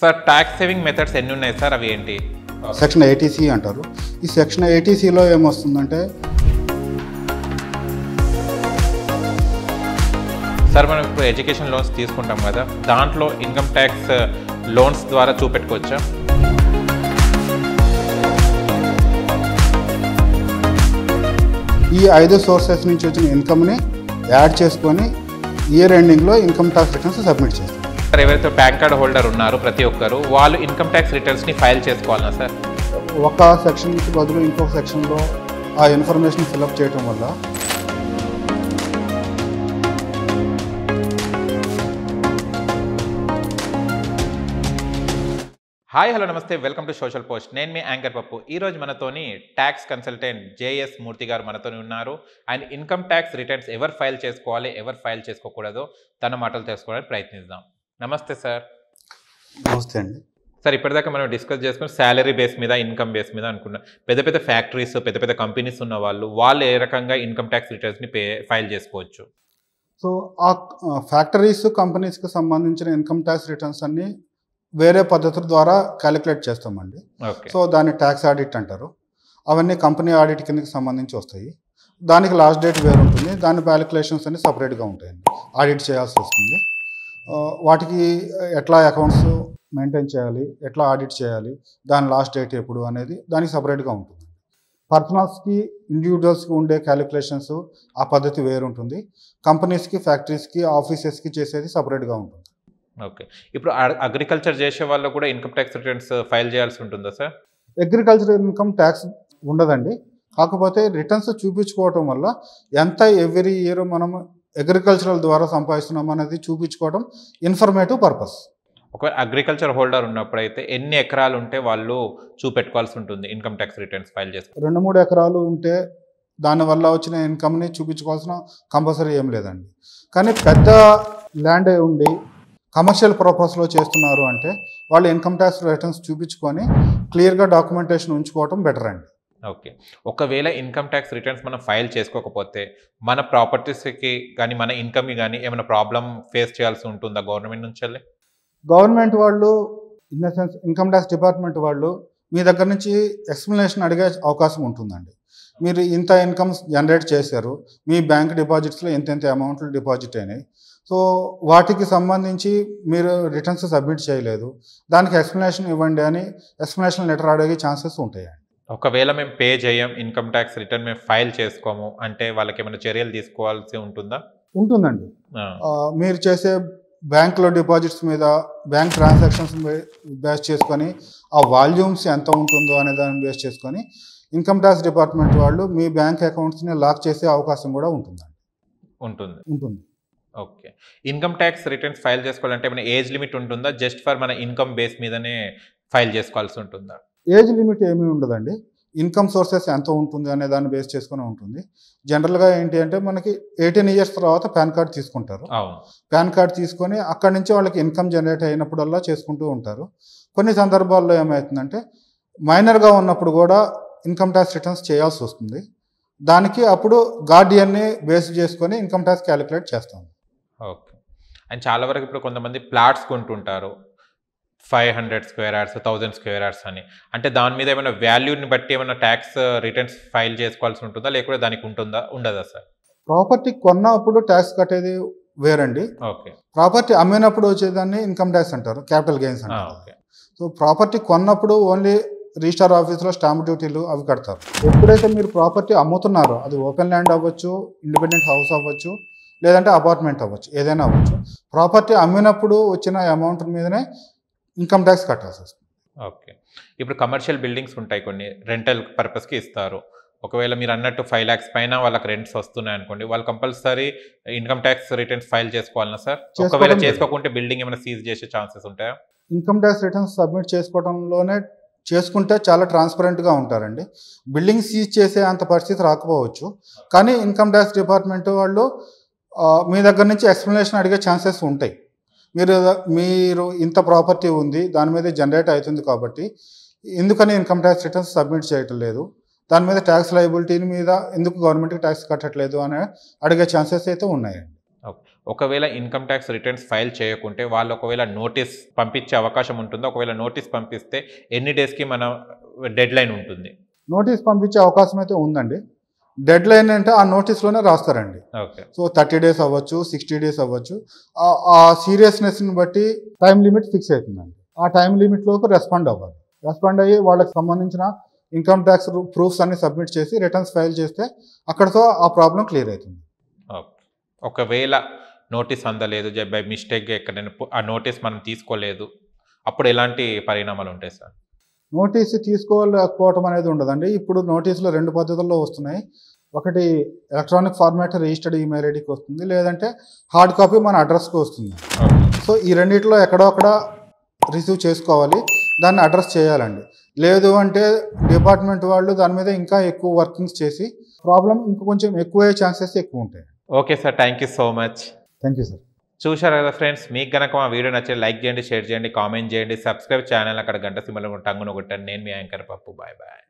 Sir tax saving methods ఎన్ని ఉన్నాయి sir, అవి ఏంటి? సెక్షన్ 80C అంటారు. ఈ సెక్షన్ 80Cలో ఏమొస్తుందంటే సార్ మనం ఇప్పుడు ఎడ్యుకేషన్ లోన్స్ తీసుకుంటాం కదా, దాంట్లో ఇన్కమ్ ట్యాక్స్ లోన్స్ ద్వారా చూపెట్టుకోవచ్చా? ఈ 5 సోర్సెస్ నుంచి వచ్చిన ఇన్కమ్ని యాడ్ చేసుకొని ఇయర్ ఎండింగ్లో ఇన్కమ్ ట్యాక్స్ రిటర్న్స్ సబ్మిట్ చేస్తారు. సార్ ఎవరైతే పాన్ కార్డ్ హోల్డర్ ఉన్నారో ప్రతి ఒక్కరు వాళ్ళు ఇన్కమ్ ట్యాక్స్ రిటర్న్స్ని ఫైల్ చేసుకోవాలన్నా సార్? ఒక సెక్షన్కి బదులు ఇంకొక సెక్షన్లో ఆ ఇన్ఫర్మేషన్ ఫిల్అప్ చేయడం వల్ల హాయ్ హలో నమస్తే, వెల్కమ్ టు సోషల్ పోస్ట్. నేను మీ యాంకర్ పప్పు. ఈరోజు మనతోని ట్యాక్స్ కన్సల్టెంట్ జేఎస్ మూర్తి గారు మనతోని ఉన్నారు. ఆయన ఇన్కమ్ ట్యాక్స్ రిటర్న్స్ ఎవరు ఫైల్ చేసుకోవాలి, ఎవరు ఫైల్ చేసుకోకూడదో తన మాటలు తెలుసుకోవడానికి ప్రయత్నిద్దాం. నమస్తే సార్. నమస్తే అండి. సార్ ఇప్పటిదాకా మనం డిస్కస్ చేసుకుని శాలరీ బేస్ మీద, ఇన్కమ్ బేస్ మీద అనుకున్నాం. పెద్ద పెద్ద ఫ్యాక్టరీస్, పెద్ద పెద్ద కంపెనీస్ ఉన్న వాళ్ళు ఏ రకంగా ఇన్కమ్ ట్యాక్స్ రిటర్న్స్ని ఫైల్ చేసుకోవచ్చు? సో ఆ ఫ్యాక్టరీస్, కంపెనీస్కి సంబంధించిన ఇన్కమ్ ట్యాక్స్ రిటర్న్స్ అన్నీ వేరే పద్ధతుల ద్వారా క్యాలిక్యులేట్ చేస్తామండి. సో దాన్ని ట్యాక్స్ ఆడిట్ అంటారు. అవన్నీ కంపెనీ ఆడిట్ కిందకి సంబంధించి వస్తాయి. దానికి లాస్ట్ డేట్ వేరు ఉంటుంది. దాని క్యాలిక్యులేషన్స్ అన్ని సపరేట్గా ఉంటాయండి. ఆడిట్ చేయాల్సి వస్తుంది. వాటికి ఎట్లా అకౌంట్స్ మెయింటైన్ చేయాలి, ఎట్లా ఆడిట్ చేయాలి, దాని లాస్ట్ డేట్ ఎప్పుడు అనేది దానికి సపరేట్గా ఉంటుంది. పర్సనల్స్కి, ఇండివిజువల్స్కి ఉండే క్యాలిక్యులేషన్స్ ఆ పద్ధతి వేరు ఉంటుంది. కంపెనీస్కి, ఫ్యాక్టరీస్కి, ఆఫీసెస్కి చేసేది సపరేట్గా ఉంటుంది. ఓకే. ఇప్పుడు అగ్రికల్చర్ చేసే వాళ్ళు కూడా ఇన్కమ్ ట్యాక్స్ రిటర్న్స్ ఫైల్ చేయాల్సి ఉంటుందా సార్? అగ్రికల్చర్ ఇన్కమ్ ట్యాక్స్ ఉండదండి. కాకపోతే రిటర్న్స్ చూపించుకోవటం వల్ల ఎంత ఎవ్రీ ఇయర్ మనం అగ్రికల్చరల్ ద్వారా సంపాదిస్తున్నాం అనేది చూపించుకోవడం ఇన్ఫర్మేటివ్ పర్పస్. ఒకవేళ అగ్రికల్చర్ హోల్డర్ ఉన్నప్పుడైతే ఎన్ని ఎకరాలు ఉంటే వాళ్ళు చూపెట్టుకోవాల్సి ఉంటుంది ఇన్కమ్ ట్యాక్స్ రిటర్న్స్ ఫైల్ చేసుకో? 2-3 ఎకరాలు ఉంటే దానివల్ల వచ్చిన ఇన్కమ్ని చూపించుకోవాల్సిన కంపల్సరీ ఏం లేదండి. కానీ పెద్ద ల్యాండ్ ఉండి కమర్షియల్ పర్పస్లో చేస్తున్నారు అంటే వాళ్ళు ఇన్కమ్ ట్యాక్స్ రిటర్న్స్ చూపించుకొని క్లియర్గా డాక్యుమెంటేషన్ ఉంచుకోవడం బెటర్ అండి. ఓకే. ఒకవేళ ఇన్కమ్ ట్యాక్స్ రిటర్న్స్ మనం ఫైల్ చేసుకోకపోతే మన ప్రాపర్టీస్కి కానీ, మన ఇన్కమ్కి కానీ ఏమైనా ప్రాబ్లం ఫేస్ చేయాల్సి ఉంటుందా గవర్నమెంట్ నుంచి? గవర్నమెంట్ వాళ్ళు, in the sense income tax department వాళ్ళు మీ దగ్గర నుంచి ఎక్స్ప్లెనేషన్ అడిగే అవకాశం ఉంటుందండి. మీరు ఇంత ఇన్కమ్ జనరేట్ చేశారు, మీ బ్యాంక్ డిపాజిట్స్లో ఎంత అమౌంట్లు డిపాజిట్ అయినాయి, సో వాటికి సంబంధించి మీరు రిటర్న్స్ సబ్మిట్ చేయలేదు, దానికి ఎక్స్ప్లెనేషన్ ఇవ్వండి అని ఎక్స్ప్లెనేషన్ లెటర్ అడిగే ఛాన్సెస్ ఉంటాయండి. ఒకవేళ మేము పే చేయం, ఇన్కమ్ ట్యాక్స్ రిటర్న్ మేము ఫైల్ చేసుకోము అంటే వాళ్ళకి ఏమైనా చర్యలు తీసుకోవాల్సి ఉంటుందా? ఉంటుందండి. మీరు చేసే బ్యాంక్లో డిపాజిట్స్ మీద, బ్యాంక్ ట్రాన్సాక్షన్స్ బేస్ చేసుకొని ఆ వాల్యూమ్స్ ఎంత ఉంటుందో అనే దాన్ని బేస్ చేసుకొని ఇన్కమ్ ట్యాక్స్ డిపార్ట్మెంట్ వాళ్ళు మీ బ్యాంక్ అకౌంట్స్ని లాక్ చేసే అవకాశం కూడా ఉంటుందండి. ఉంటుంది. Okay. Income tax returns file చేసుకోవాలంటే ఏమైనా ఏజ్ లిమిట్ ఉంటుందా? జస్ట్ ఫర్ మన ఇన్కమ్ బేస్ మీదనే ఫైల్ చేసుకోవాల్సి ఉంటుందా? ఏజ్ లిమిట్ ఏమీ ఉండదండి. ఇన్కమ్ సోర్సెస్ ఎంత ఉంటుంది అనే దాన్ని బేస్ చేసుకుని ఉంటుంది. జనరల్గా ఏంటి అంటే మనకి 18 ఇయర్స్ తర్వాత పాన్ కార్డ్ తీసుకుంటారు. పాన్ కార్డ్ తీసుకొని అక్కడి నుంచి వాళ్ళకి ఇన్కమ్ జనరేట్ అయినప్పుడల్లా చేసుకుంటూ ఉంటారు. కొన్ని సందర్భాల్లో ఏమవుతుందంటే మైనర్గా ఉన్నప్పుడు కూడా ఇన్కమ్ ట్యాక్స్ రిటర్న్స్ చేయాల్సి వస్తుంది. దానికి అప్పుడు గార్డియన్ని బేస్ చేసుకొని ఇన్కమ్ ట్యాక్స్ క్యాలిక్యులేట్ చేస్తాం. ఓకే. అండ్ చాలా వరకు ఇప్పుడు కొంతమంది ప్లాట్స్ కొంటుంటారు, 500 స్క్వేర్ యార్డ్స్, 1000 స్క్వేర్ యార్డ్స్ అని. అంటే దాని మీద ఏమైనా వాల్యూని బట్టి ఏమైనా ట్యాక్స్ రిటర్న్స్ ఫైల్ చేసుకోవాల్సి ఉంటుందా, లేకపోతే దానికి ఉండదా సార్? ప్రాపర్టీ కొన్నప్పుడు ట్యాక్స్ కట్టేది వేరండి. ఓకే. ప్రాపర్టీ అమ్మినప్పుడు వచ్చేదాన్ని ఇన్కమ్ ట్యాక్స్ అంటారు, క్యాపిటల్ గెయిన్స్ అంటారు. సో ప్రాపర్టీ కొన్నప్పుడు ఓన్లీ రిజిస్టర్ ఆఫీస్లో స్టాంప్ డ్యూటీలు అవి కడతారు. ఎప్పుడైతే మీరు ప్రాపర్టీ అమ్ముతున్నారో, అది ఓపెన్ ల్యాండ్ అవ్వచ్చు, ఇండిపెండెంట్ హౌస్ అవ్వచ్చు, లేదంటే అపార్ట్మెంట్ అవ్వచ్చు, ఏదైనా అవ్వచ్చు, ప్రాపర్టీ అమ్మినప్పుడు వచ్చిన అమౌంట్ మీదనే ఇన్కమ్ ట్యాక్స్ కట్టాల్సి వస్తుంది. ఓకే. ఇప్పుడు కమర్షియల్ బిల్డింగ్స్ ఉంటాయి, కొన్ని రెంటల్ పర్పస్కి ఇస్తారు. ఒకవేళ మీరు అన్నట్టు 5 lakhs పైన వాళ్ళకి రెంట్స్ వస్తున్నాయి అనుకోండి, వాళ్ళు compulsory income tax returns file చేసుకోవాలన్నా సార్? ఒకవేళ చేసుకోకుంటే బిల్డింగ్ ఏమైనా సీజ్ చేసే ఛాన్సెస్ ఉంటాయా? ఇన్కమ్ ట్యాక్స్ రిటర్న్స్ సబ్మిట్ చేసుకోవడంలోనే చేసుకుంటే చాలా ట్రాన్స్పరెంట్గా ఉంటారండి. బిల్డింగ్ సీజ్ చేసే అంత పరిస్థితి రాకపోవచ్చు, కానీ ఇన్కమ్ ట్యాక్స్ డిపార్ట్మెంట్ వాళ్ళు మీ దగ్గర నుంచి ఎక్స్ప్లెనేషన్ అడిగే ఛాన్సెస్ ఉంటాయి. మీరు ఇంత ప్రాపర్టీ ఉంది, దాని మీద జనరేట్ అవుతుంది కాబట్టి ఎందుకని ఇన్కమ్ ట్యాక్స్ రిటర్న్స్ సబ్మిట్ చేయటం లేదు, దాని మీద ట్యాక్స్ లయబిలిటీ మీద ఎందుకు గవర్నమెంట్కి ట్యాక్స్ కట్టట్లేదు అని అడిగే ఛాన్సెస్ అయితే ఉన్నాయండి. ఒకవేళ ఇన్కమ్ ట్యాక్స్ రిటర్న్స్ ఫైల్ చేయకుంటే వాళ్ళు ఒకవేళ నోటీస్ పంపించే అవకాశం ఉంటుందో, ఒకవేళ నోటీస్ పంపిస్తే ఎన్ని డేస్కి మన డెడ్ లైన్ ఉంటుంది? నోటీస్ పంపించే అవకాశం అయితే ఉందండి. డెడ్ లైన్ అంటే ఆ నోటీస్లోనే రాస్తారండి. ఓకే. సో 30 డేస్ అవ్వచ్చు, 60 డేస్ అవ్వచ్చు. ఆ సీరియస్నెస్ని బట్టి టైం లిమిట్ ఫిక్స్ అవుతుందండి. ఆ టైం లిమిట్లోకి రెస్పాండ్ అవ్వాలి. రెస్పాండ్ అయ్యి వాళ్ళకి సంబంధించిన ఇన్కమ్ ట్యాక్స్ ప్రూఫ్స్ అన్ని సబ్మిట్ చేసి రిటర్న్స్ ఫైల్ చేస్తే అక్కడితో ఆ ప్రాబ్లం క్లియర్ అవుతుంది. ఒకవేళ నోటీస్ అందలేదు, బై మిస్టేక్గా ఎక్కడైనా ఆ నోటీస్ మనం తీసుకోలేదు, అప్పుడు ఎలాంటి పరిణామాలు ఉంటాయి సార్? నోటీసు తీసుకోలేకపోవటం అనేది ఉండదండి. ఇప్పుడు నోటీసులు 2 పద్ధతుల్లో వస్తున్నాయి. ఒకటి ఎలక్ట్రానిక్ ఫార్మాట్ రిజిస్టర్డ్ ఈమెయిల్ ఐడికి వస్తుంది, లేదంటే హార్డ్ కాపీ మన అడ్రస్కి వస్తుంది. సో ఈ రెండిట్లో ఎక్కడో అక్కడ రిసీవ్ చేసుకోవాలి, దాన్ని అడ్రస్ చేయాలండి. లేదు అంటే డిపార్ట్మెంట్ వాళ్ళు దాని మీద ఇంకా ఎక్కువ వర్కింగ్స్ చేసి ప్రాబ్లం ఇంకా కొంచెం ఎక్కువయ్యే ఛాన్సెస్ ఎక్కువ ఉంటాయి. Okay sir, thank you so much. Thank you sir. చూశారు కదా ఫ్రెండ్స్, మీకు కనుక మా వీడియో నచ్చితే లైక్ చేయండి, షేర్ చేయండి, కామెంట్ చేయండి, సబ్స్క్రైబ్ ఛానల్ అక్కడ గంట సింబల్ టంగును కొట్టండి. నేను మీ యాంకర్ పప్పు. Bye bye.